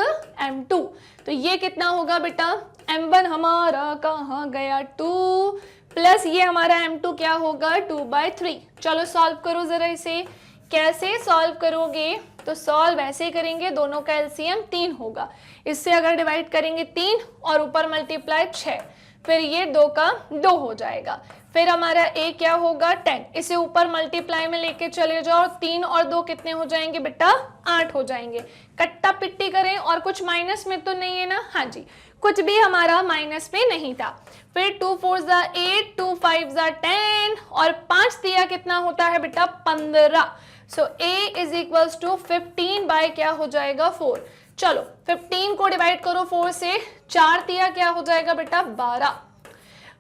m2, तो ये कितना होगा बेटा, m1 हमारा कहाँ गया 2, प्लस ये हमारा m2 क्या होगा 2/3। चलो सॉल्व करो जरा इसे, कैसे सॉल्व करोगे, तो सॉल्व ऐसे करेंगे, दोनों का एलसीएम 3 होगा, इससे अगर डिवाइड करेंगे 3 और ऊपर मल्टीप्लाई 6, फिर ये 2 का 2 हो जाएगा, फिर हमारा a क्या होगा 10, इसे ऊपर मल्टीप्लाई में लेके चले जाओ, 3 और 2 कितने हो जाएंगे बेटा 8 हो जाएंगे, कट्टा पिट्टी करें, और कुछ माइनस में तो नहीं है ना, हाँ जी कुछ भी हमारा माइनस में नहीं था, फिर 2 4 8, 2 5 10, और 5 दिया कितना होता है बेटा 15, so a is equals to 15 by क्या हो जाएगा 4। चलो 15 को डिवाइड करो 4 से, 4 दिया क्या हो जाएगा बेटा 12,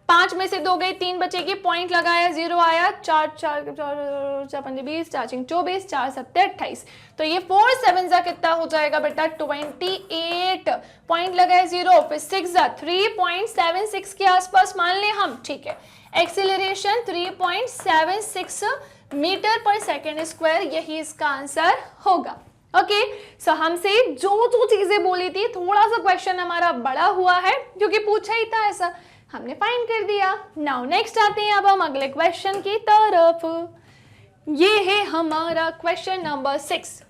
5 में से 2 गई, 3 बचेगी, पॉइंट लगाया 0 आया, 4 4 20, 4 24, 4 7 28, तो ये 4 7 कितना हो जाएगा बेटा 28, पॉइंट लगाया 0, फिर 6 3.76 के आसपास मान ले हम, ठीक है। एक्सीलरेशन 3.76 मीटर पर सेकेंड स्क्वायर, यही इसका आंसर होगा। ओके सो हमसे जो चीजें बोली थी, थोड़ा सा क्वेश्चन हमारा बड़ा हुआ है क्योंकि पूछा ही था ऐसा, हमने फाइंड कर दिया। नाउ नेक्स्ट आते हैं अब हम अगले क्वेश्चन की तरफ, ये है हमारा क्वेश्चन नंबर 6।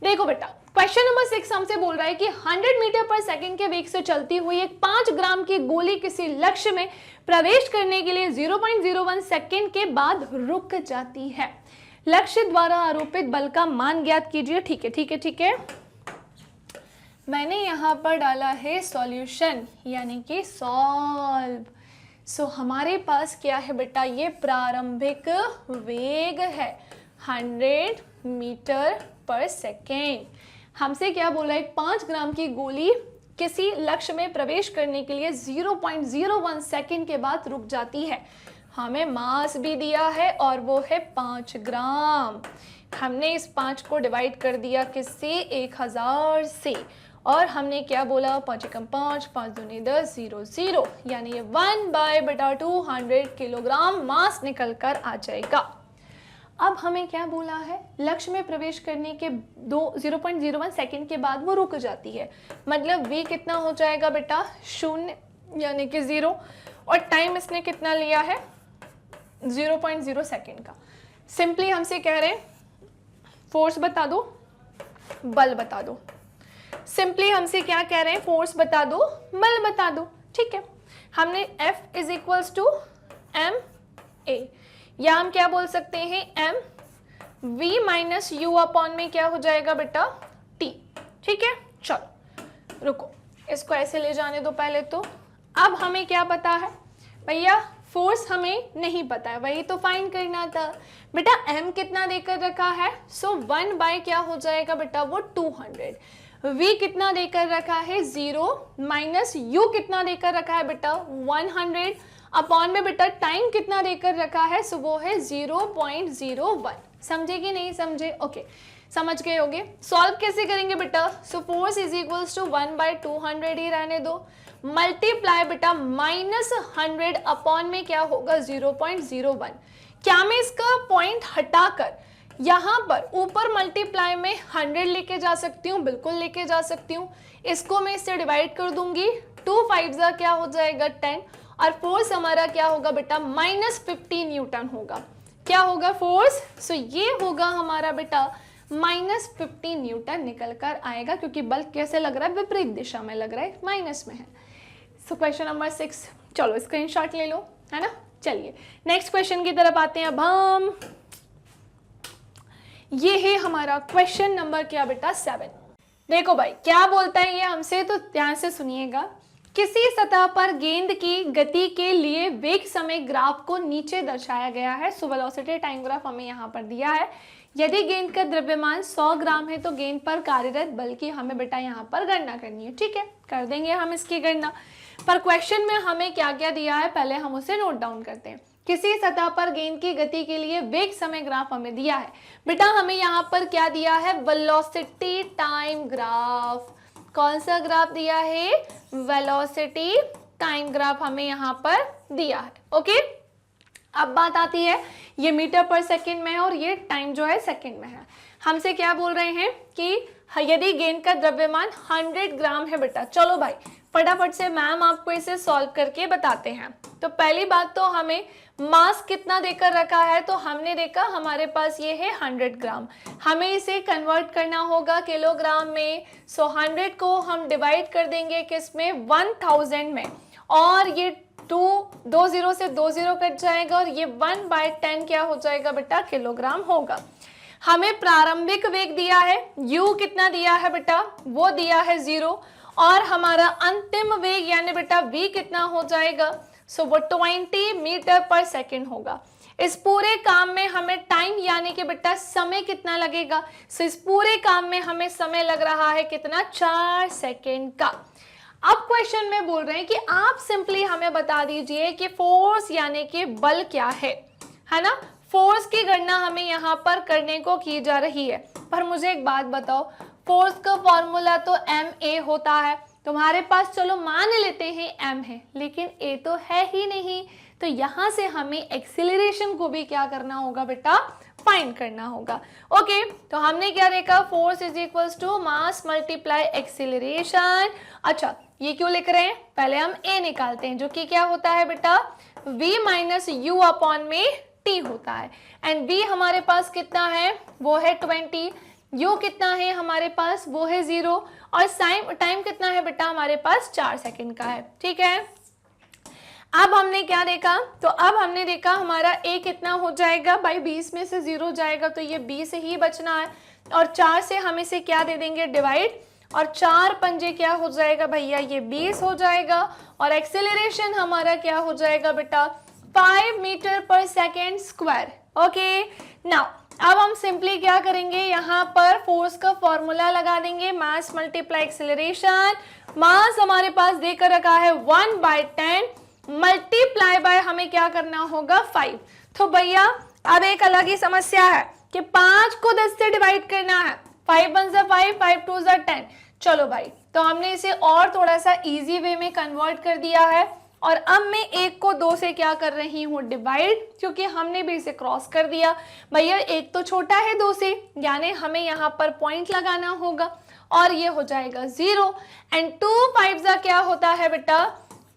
देखो बेटा क्वेश्चन नंबर 6 हमसे बोल रहा है कि 100 मीटर पर सेकंड के वेग से चलती हुई एक 5 ग्राम की गोली किसी लक्ष्य में प्रवेश करने के लिए 0.01 सेकंड के बाद रुक जाती है, लक्ष्य द्वारा आरोपित बल का मान ज्ञात कीजिए। ठीक है ठीक है ठीक है, मैंने यहाँ पर डाला है सॉल्यूशन यानी कि सॉल्व। सो हमारे पास क्या है बेटा, ये प्रारंभिक वेग है 100 मीटर पर सेकेंड। हमसे क्या बोला है, 5 ग्राम की गोली किसी लक्ष्य में प्रवेश करने के लिए 0.01 सेकेंड के बाद रुक जाती है। हमें मास भी दिया है और वो है 5 ग्राम। हमने इस 5 को डिवाइड कर दिया किससे, 1000 से, और हमने क्या बोला 5 एकम 5, 5 दूनी 10, 0 0, यानी ये 1/200 किलोग्राम मास निकल कर आ जाएगा। अब हमें क्या बोला है, लक्ष्य में प्रवेश करने के 0.01 सेकेंड के बाद वो रुक जाती है, मतलब v कितना हो जाएगा बेटा 0 यानी कि 0, और टाइम इसने कितना लिया है 0.0 सेकेंड का। सिंपली हमसे कह रहे हैं फोर्स बता दो, बल बता दो। सिंपली हमसे क्या कह रहे हैं, फोर्स बता दो, बल बता दो। ठीक है, हमने F is equals to M A, या हम क्या बोल सकते हैं M v minus U upon में क्या हो जाएगा बेटा t। ठीक है, चलो रुको, इसको ऐसे ले जाने दो पहले। तो अब हमें क्या पता है भैया, फोर्स हमें नहीं पता है, वही तो फाइंड करना था बेटा। m कितना देकर रखा है, सो 1 बाय क्या हो जाएगा बेटा वो 200। v कितना देकर रखा है 0, माइनस u कितना देकर रखा है बेटा 100, अपॉन में बेटा टाइम कितना देकर रखा है, सो वो है 0.01। समझे कि नहीं समझे? ओके, समझ गए होगे। सॉल्व कैसे करेंगे बेटा, so force is equals to 1/200 ही रहने दो, मल्टीप्लाई बेटा -100 अपॉन में क्या होगा 0.01। क्या मैं इसका पॉइंट हटाकर यहाँ पर ऊपर मल्टीप्लाई में 100 लेके जा सकती हूँ? बिल्कुल लेके जा सकती हूँ। इसको मैं इससे डिवाइड कर दूंगी, 2 5 जा क्या हो जाएगा 10, और फोर्स हमारा क्या होगा बेटा -50 न्यूटन होगा। क्या होगा फोर्स, सो ये होगा हमारा बेटा -50 न्यूटन निकल कर आएगा, क्योंकि बल कैसे लग रहा है, विपरीत दिशा में लग रहा है, माइनस में है। सो क्वेश्चन नंबर 6, चलो स्क्रीनशॉट ले लो, है ना। चलिए नेक्स्ट क्वेश्चन की तरफ आते हैं अब हम। ये है हमारा क्वेश्चन नंबर क्या बेटा 7। देखो भाई क्या बोलता है ये हमसे, तो ध्यान से सुनिएगा। किसी सतह पर गेंद की गति के लिए वेग समय ग्राफ को नीचे दर्शाया गया है। सो वेलोसिटी टाइम ग्राफ हमें यहाँ पर दिया है। यदि गेंद का द्रव्यमान 100 ग्राम है तो गेंद पर कार्यरत बल की हमें बेटा यहाँ पर गणना करनी है। ठीक है, कर देंगे हम इसकी गणना। पर क्वेश्चन में हमें क्या क्या दिया है पहले हम उसे नोट डाउन करते हैं। किसी सतह पर गेंद की गति के लिए वेग समय ग्राफ हमें दिया है। बेटा हमें यहाँ पर क्या दिया है, वेलोसिटी टाइम ग्राफ। कौन सा ग्राफ दिया है, वेलोसिटी टाइम ग्राफ हमें यहाँ पर दिया है। ओके, अब बात आती है, ये मीटर पर सेकंड में है और ये टाइम जो है सेकंड में है। हमसे क्या बोल रहे हैं कि यदि गेंद का द्रव्यमान 100 ग्राम है बेटा। चलो भाई फटाफट से मैम आपको इसे सॉल्व करके बताते हैं। तो पहली बात तो हमें मास कितना देकर रखा है, तो हमने देखा हमारे पास ये है 100 ग्राम। हमें इसे कन्वर्ट करना होगा किलोग्राम में। सो 100 को हम डिवाइड कर देंगे किस में, 1000 में, और ये 2 0 से 2 0 कट जाएगा और ये 1/10 क्या हो जाएगा बेटा किलोग्राम होगा। हमें प्रारंभिक वेग दिया है, u कितना दिया है बेटा, वो दिया है 0, और हमारा अंतिम वेग यानी बेटा v कितना हो जाएगा, सो वो 20 मीटर पर सेकंड होगा। इस पूरे काम में हमें टाइम यानी कि बेटा समय कितना लगेगा, सो इस पूरे काम में हमें समय लग रहा है कितना, 4 सेकंड का। अब क्वेश्चन में बोल रहे हैं कि आप सिंपली हमें बता दीजिए कि फोर्स यानी कि बल क्या है ना। फोर्स की गणना हमें यहाँ पर करने को की जा रही है। पर मुझे एक बात बताओ, फोर्स का फॉर्मूला तो ma होता है। तुम्हारे पास चलो मान लेते हैं m है, लेकिन a तो है ही नहीं। तो यहाँ से हमें एक्सीलरेशन को भी क्या करना होगा बेटा, फाइंड करना होगा। ओके, तो हमने क्या देखा, force is equals to mass multiply acceleration. अच्छा ये क्यों लिख रहे हैं, पहले हम a निकालते हैं, जो कि क्या होता है बेटा v माइनस यू अपॉन में t होता है। एंड v हमारे पास कितना है, वो है 20, u कितना है हमारे पास, वो है 0, और टाइम कितना है बेटा हमारे पास 4 सेकंड का है। ठीक है, अब हमने क्या देखा, तो अब हमने देखा हमारा a कितना हो जाएगा भाई, 20 में से 0 जाएगा तो ये 20 ही बचना है, और 4 से हम इसे क्या दे देंगे डिवाइड, और 4 पंजे क्या हो जाएगा भैया, ये 20 हो जाएगा, और एक्सेलरेशन हमारा क्या हो जाएगा बेटा 5 मीटर पर सेकेंड स्क्वायर। ओके, नाउ अब हम सिंपली क्या करेंगे, यहाँ पर फोर्स का फॉर्मूला लगा देंगे, मास मल्टीप्लाई एक्सेलरेशन। मास हमारे पास देकर रखा है 1/10 मल्टीप्लाई बाय हमें क्या करना होगा 5। तो भैया अब एक अलग ही समस्या है कि 5 को 10 से डिवाइड करना है, 5 1 जा 5, 5 2 जा 10। चलो भाई, तो हमने इसे और थोड़ा सा इजी वे में कन्वर्ट कर दिया है। और अब मैं 1 को 2 से क्या कर रही हूँ, डिवाइड, क्योंकि हमने भी इसे क्रॉस कर दिया। भैया 1 तो छोटा है 2 से, यानी हमें यहाँ पर पॉइंट लगाना होगा और ये हो जाएगा 0 एंड 2 5 क्या होता है बेटा,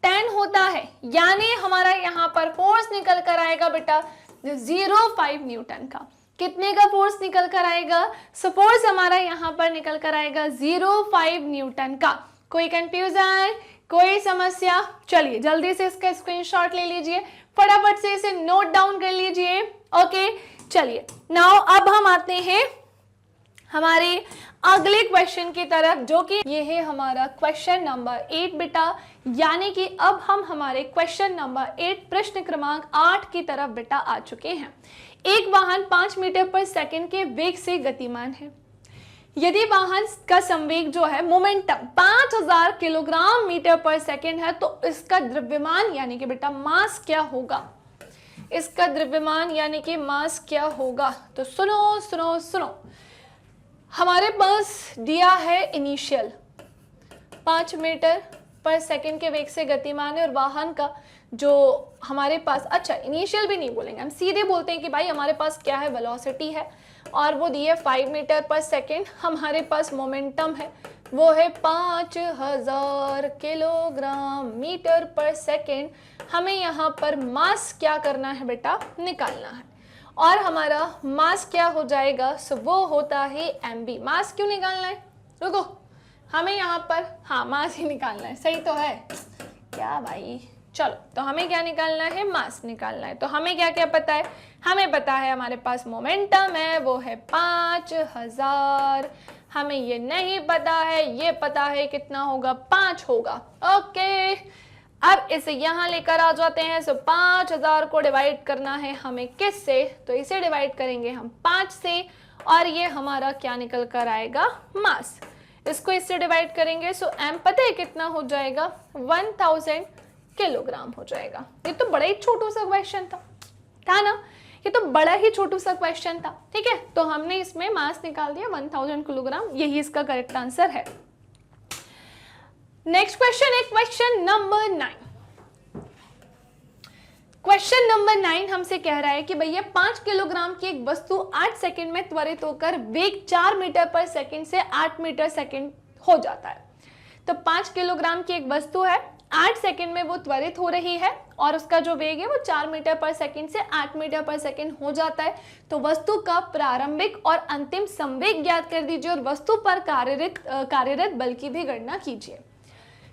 10 होता है, यानी हमारा यहाँ पर फोर्स निकल कर आएगा बेटा 0.5 न्यूटन का। कितने का फोर्स निकल कर आएगा, फोर्स हमारा यहाँ पर निकल कर आएगा 0.5 न्यूटन का। कोई कंफ्यूजन, कोई समस्या? चलिए जल्दी से इसका स्क्रीनशॉट ले लीजिए, फटाफट से इसे नोट डाउन कर लीजिए। ओके चलिए नाउ अब हम आते हैं हमारे अगले क्वेश्चन की तरफ, जो कि ये है हमारा क्वेश्चन नंबर 8 बेटा, यानी कि अब हम हमारे क्वेश्चन नंबर 8 प्रश्न क्रमांक 8 की तरफ बेटा आ चुके हैं। एक वाहन 5 मीटर पर सेकंड के वेग से गतिमान है। यदि वाहन का संवेग जो है मोमेंटम 5000 किलोग्राम मीटर पर सेकंड है, तो इसका द्रव्यमान यानी कि बेटा मास क्या होगा, इसका द्रव्यमान यानी कि मास क्या होगा। तो सुनो सुनो सुनो, हमारे पास दिया है इनिशियल 5 मीटर पर सेकंड के वेग से गतिमान है, और वाहन का जो हमारे पास, अच्छा इनिशियल भी नहीं बोलेंगे, हम सीधे बोलते हैं कि भाई हमारे पास क्या है, वेलोसिटी है, और वो दी है 5 मीटर पर सेकंड। हमारे पास मोमेंटम है, वो है 5000 किलोग्राम मीटर पर सेकंड। हमें यहाँ पर मास क्या करना है बेटा, निकालना है, और हमारा मास क्या हो जाएगा, सो वो होता है mv। मास क्यों निकालना है, रुको, हमें यहाँ पर हाँ मास ही निकालना है, सही तो है क्या भाई। चलो तो हमें क्या निकालना है, मास निकालना है। तो हमें क्या क्या पता है, हमें पता है हमारे पास मोमेंटम है, वो है 5000। हमें ये नहीं पता है, ये पता है कितना होगा, 5 होगा। ओके अब इसे यहाँ लेकर आ जाते हैं। सो 5000 को डिवाइड करना है हमें किससे, तो इसे डिवाइड करेंगे हम 5 से, और ये हमारा क्या निकल कर आएगा, मास। इसको इससे डिवाइड करेंगे, सो m पता है कितना हो जाएगा, 1000 किलोग्राम हो जाएगा। ये तो बड़ा ही छोटू सा क्वेश्चन था ना, ये तो बड़ा ही छोटू सा क्वेश्चन था, ठीक है। तो हमने इसमें मास निकाल दिया 1000 किलोग्राम, यही इसका करेक्ट आंसर है। नेक्स्ट क्वेश्चन है क्वेश्चन नंबर 9। क्वेश्चन नंबर 9 हमसे कह रहा है कि भैया 5 किलोग्राम की एक वस्तु 8 सेकंड में त्वरित होकर वेग 4 मीटर पर सेकंड से 8 मीटर सेकंड हो जाता है। तो 5 किलोग्राम की एक वस्तु है, 8 सेकंड में वो त्वरित हो रही है, और उसका जो वेग है वो 4 मीटर पर सेकंड से 8 मीटर पर सेकंड हो जाता है। तो वस्तु का प्रारंभिक और अंतिम संवेग ज्ञात कर दीजिए, और वस्तु पर कार्यरत बल की भी गणना कीजिए।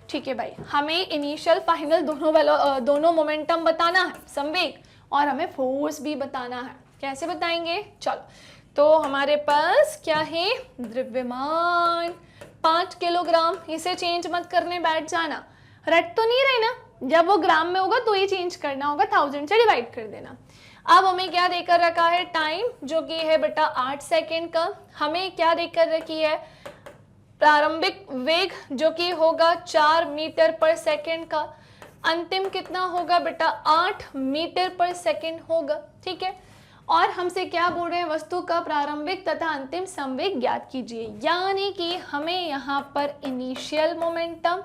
ठीक है भाई, हमें इनिशियल फाइनल दोनों मोमेंटम बताना है, संवेग, और हमें फोर्स भी बताना है। कैसे बताएंगे, चलो तो हमारे पास क्या है, द्रव्यमान 5 किलोग्राम, इसे चेंज मत करने बैठ जाना, रट तो नहीं रही ना, जब वो ग्राम में होगा तो ये चेंज करना होगा, 1000 से डिवाइड कर देना। अब हमें क्या देकर रखा है, टाइम, जो कि है बेटा 8 सेकेंड का। हमें क्या देकर रखी है, प्रारंभिक वेग, जो कि होगा 4 मीटर पर सेकेंड का। अंतिम कितना होगा बेटा, 8 मीटर पर सेकेंड होगा, ठीक है। और हमसे क्या बोल रहे हैं, वस्तु का प्रारंभिक तथा अंतिम संवेग ज्ञात कीजिए, यानी कि हमें यहाँ पर इनिशियल मोमेंटम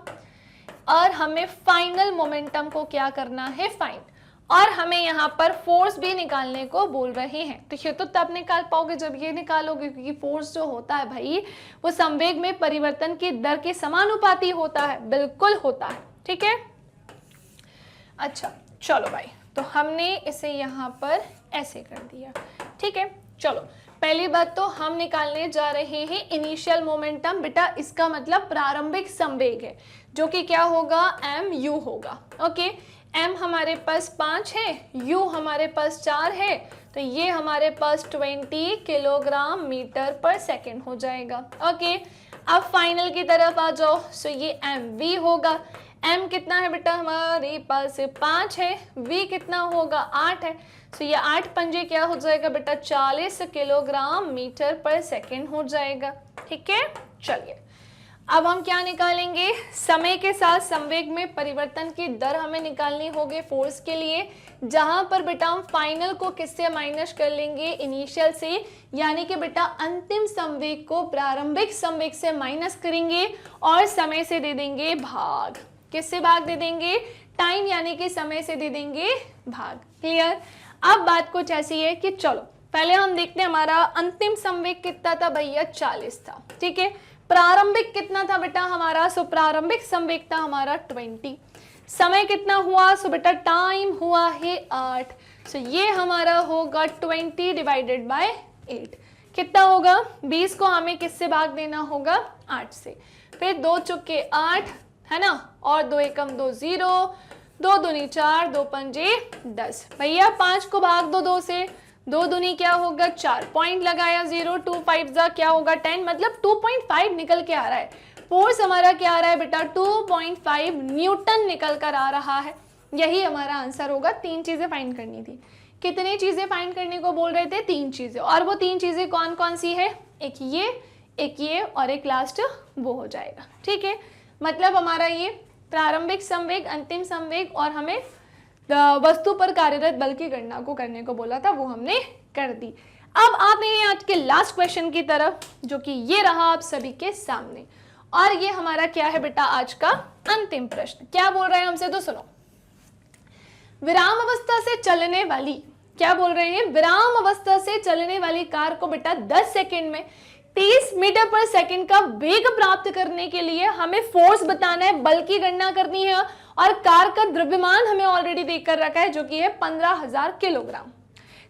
और हमें फाइनल मोमेंटम को क्या करना है, फाइंड, और हमें यहाँ पर फोर्स भी निकालने को बोल रहे हैं। तो ये तो तब निकाल पाओगे जब ये निकालोगे, क्योंकि फोर्स जो होता है भाई वो संवेग में परिवर्तन की दर के समानुपाती होता है, बिल्कुल होता है, ठीक है। अच्छा चलो भाई, तो हमने इसे यहाँ पर ऐसे कर दिया, ठीक है। चलो पहली बात तो हम निकालने जा रहे हैं इनिशियल मोमेंटम, बेटा इसका मतलब प्रारंभिक संवेग है, जो कि क्या होगा, mu होगा। ओके, m हमारे पास 5 है, u हमारे पास 4 है, तो ये हमारे पास 20 किलोग्राम मीटर पर सेकंड हो जाएगा। ओके, अब फाइनल की तरफ आ जाओ। सो ये mv होगा। m कितना है बेटा, हमारे पास 5 है, v कितना होगा, 8 है। सो ये 8 पंजे क्या हो जाएगा बेटा, 40 किलोग्राम मीटर पर सेकंड हो जाएगा, ठीक है। चलिए अब हम क्या निकालेंगे, समय के साथ संवेग में परिवर्तन की दर हमें निकालनी होगी फोर्स के लिए, जहां पर बेटा हम फाइनल को किससे माइनस कर लेंगे, इनिशियल से, यानी कि बेटा अंतिम संवेग को प्रारंभिक संवेग से माइनस करेंगे और समय से दे देंगे भाग। किससे भाग दे देंगे, टाइम यानी कि समय से दे देंगे भाग। क्लियर। अब बात कुछ ऐसी है कि चलो पहले हम देखते हैं हमारा अंतिम संवेग कितना था भैया, 40 था। ठीक है, प्रारंभिक कितना था बेटा हमारा, सो प्रारंभिक संवेग था हमारा 20। समय कितना हुआ, सो बेटा टाइम हुआ है 8। सो ये हमारा होगा 20 डिवाइडेड बाय 8। कितना होगा, 20 को हमें किससे भाग देना होगा, 8 से। फिर 2 चुके 8 है ना, और 2 एकम 2 0, 2 दूनी 4, 2 पंजे 10। भैया 5 को भाग दो 2 से, 2 दूनी क्या होगा 4, पॉइंट लगाया 0, 2 5 जा क्या होगा 10, मतलब 2.5 निकल के आ रहा है। फोर्स हमारा क्या आ रहा है बेटा, 2.5 न्यूटन निकल कर आ रहा है। यही हमारा आंसर होगा। 3 चीजें फाइंड करनी थी। कितनी चीजें फाइंड करने को बोल रहे थे, 3 चीजें। और वो 3 चीजें कौन कौन सी है, एक ये और एक लास्ट वो हो जाएगा। ठीक है, मतलब हमारा ये प्रारंभिक संवेग, अंतिम संवेग और हमें वस्तु पर कार्यरत बल की गणना को करने को बोला था, वो हमने कर दी। अब आते हैं आज के लास्ट क्वेश्चन की तरफ, जो कि ये रहा आप सभी के सामने। और ये हमारा क्या है बेटा, आज का अंतिम प्रश्न। क्या बोल रहे हैं हमसे, तो सुनो। विराम अवस्था से चलने वाली, क्या बोल रहे हैं, विराम अवस्था से चलने वाली कार को बेटा 10 सेकंड में 30 मीटर पर सेकंड का वेग प्राप्त करने के लिए हमें फोर्स बताना है, बल की गणना करनी है। और कार का द्रव्यमान हमें ऑलरेडी देकर रखा है, जो कि है 15,000 किलोग्राम।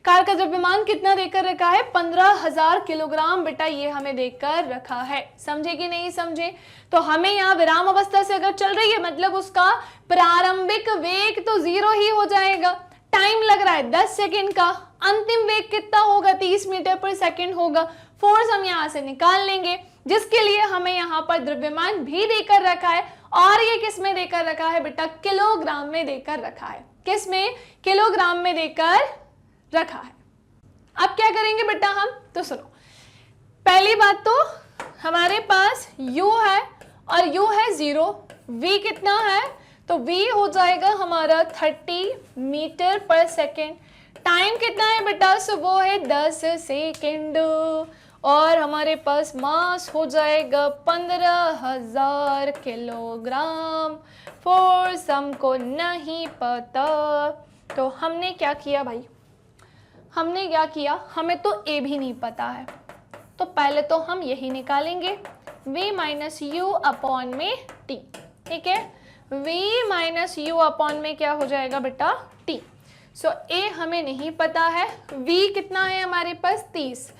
कार का द्रव्यमान कितना देकर रखा है, 15,000 किलोग्राम बेटा ये हमें देकर रखा है। समझे कि नहीं समझे। तो हमें यहाँ विराम अवस्था से अगर चल रही है, मतलब उसका प्रारंभिक वेग तो 0 ही हो जाएगा। टाइम लग रहा है 10 सेकंड का, अंतिम वेग कितना होगा, 30 मीटर पर सेकंड होगा। फोर्स हम यहाँ से निकाल लेंगे, जिसके लिए हमें यहाँ पर द्रव्यमान भी देकर रखा है। और ये किस में देकर रखा है बेटा, किलोग्राम में देकर रखा है। किस में, किलोग्राम में देकर रखा है। अब क्या करेंगे बेटा हम, तो सुनो। पहली बात तो हमारे पास u है और u है 0, v कितना है, तो v हो जाएगा हमारा 30 मीटर पर सेकेंड। टाइम कितना है बेटा, सो वो है 10 सेकेंड। और हमारे पास मास हो जाएगा 15,000 किलोग्राम। फोर्स हमको नहीं पता, तो हमने क्या किया भाई, हमने क्या किया, हमें तो a भी नहीं पता है, तो पहले तो हम यही निकालेंगे, v माइनस यू अपॉन में t। ठीक है, v माइनस यू अपॉन में क्या हो जाएगा बेटा, t। सो a हमें नहीं पता है, v कितना है हमारे पास 30,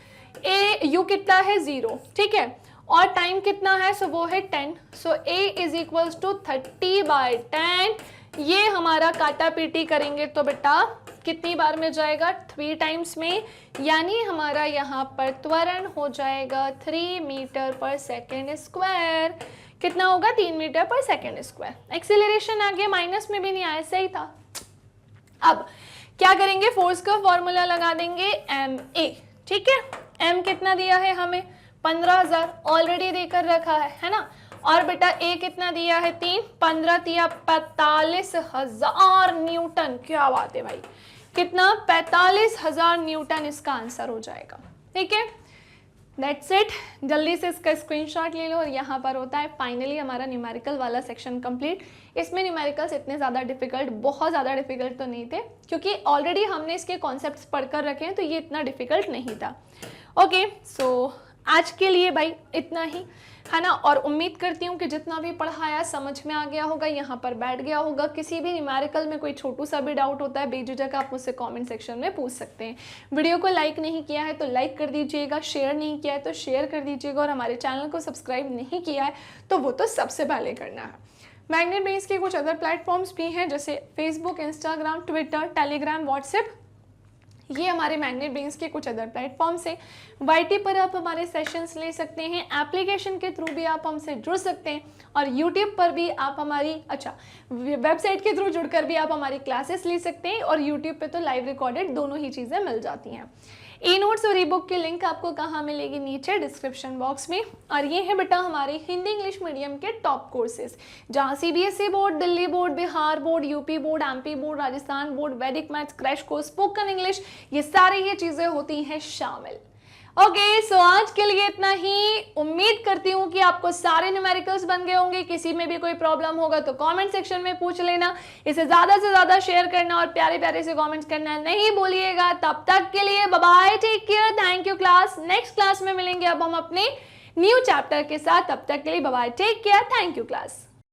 u कितना है 0। ठीक है, और टाइम कितना है, सो वो है 10। सो a इज इक्वल्स टू 30/10। ये हमारा काटा पीटी करेंगे तो बेटा कितनी बार में जाएगा, 3 टाइम्स में, यानी हमारा यहाँ पर त्वरण हो जाएगा 3 मीटर पर सेकेंड स्क्वायर। कितना होगा, 3 मीटर पर सेकेंड स्क्वायर। एक्सेलरेशन आगे माइनस में भी नहीं आया, सही था। अब क्या करेंगे, फोर्स का फॉर्मूला लगा देंगे ma। ठीक है, m कितना दिया है हमें, 15,000 ऑलरेडी देकर रखा है ना। और बेटा a कितना दिया है 3, 15 दिया 45,000 न्यूटन। क्या बात है भाई, कितना, 45,000 न्यूटन इसका आंसर हो जाएगा। ठीक है, दैट्स इट। जल्दी से इसका स्क्रीनशॉट ले लो। और यहाँ पर होता है फाइनली हमारा न्यूमेरिकल वाला सेक्शन कंप्लीट। इसमें न्यूमेरिकल्स इतने ज़्यादा डिफिकल्ट, बहुत ज़्यादा डिफिकल्ट तो नहीं थे, क्योंकि ऑलरेडी हमने इसके कॉन्सेप्ट्स पढ़कर रखे हैं, तो ये इतना डिफिकल्ट नहीं था। ओके, सो आज के लिए भाई इतना ही है ना। और उम्मीद करती हूँ कि जितना भी पढ़ाया समझ में आ गया होगा, यहाँ पर बैठ गया होगा। किसी भी न्यूमेरिकल में कोई छोटू सा भी डाउट होता है, बेझिझक आप मुझसे कमेंट सेक्शन में पूछ सकते हैं। वीडियो को लाइक नहीं किया है तो लाइक कर दीजिएगा, शेयर नहीं किया है तो शेयर कर दीजिएगा, और हमारे चैनल को सब्सक्राइब नहीं किया है तो वो तो सबसे पहले करना है। मैग्नेट बेस के कुछ अदर प्लेटफॉर्म्स भी हैं, जैसे Facebook, Instagram, Twitter, Telegram, WhatsApp. ये हमारे मैग्नेट बेस के कुछ अदर प्लेटफॉर्म्स हैं। YT पर आप हमारे सेशंस ले सकते हैं, एप्लीकेशन के थ्रू भी आप हमसे जुड़ सकते हैं, और YouTube पर भी आप हमारी वेबसाइट के थ्रू जुड़कर भी आप हमारी क्लासेस ले सकते हैं, और YouTube पे तो लाइव रिकॉर्डेड दोनों ही चीज़ें मिल जाती हैं। ई नोट्स और ई बुक की लिंक आपको कहाँ मिलेगी, नीचे डिस्क्रिप्शन बॉक्स में। और ये है बेटा हमारे हिंदी इंग्लिश मीडियम के टॉप कोर्सेज, जहाँ CBSE board, Delhi board, Bihar board, UP board, MP board, Rajasthan board, वैदिक maths, crash course, spoken English, ये सारी ये चीज़ें होती हैं शामिल। ओके, सो आज के लिए इतना ही। उम्मीद करती हूँ कि आपको सारे न्यूमेरिकल्स बन गए होंगे। किसी में भी कोई प्रॉब्लम होगा तो कमेंट सेक्शन में पूछ लेना। इसे ज्यादा से ज्यादा शेयर करना और प्यारे प्यारे से कमेंट्स करना नहीं भूलिएगा। तब तक के लिए bye bye, take care, thank you class. Next class में मिलेंगे अब हम अपने न्यू चैप्टर के साथ। तब तक के लिए bye bye, take care, thank you class.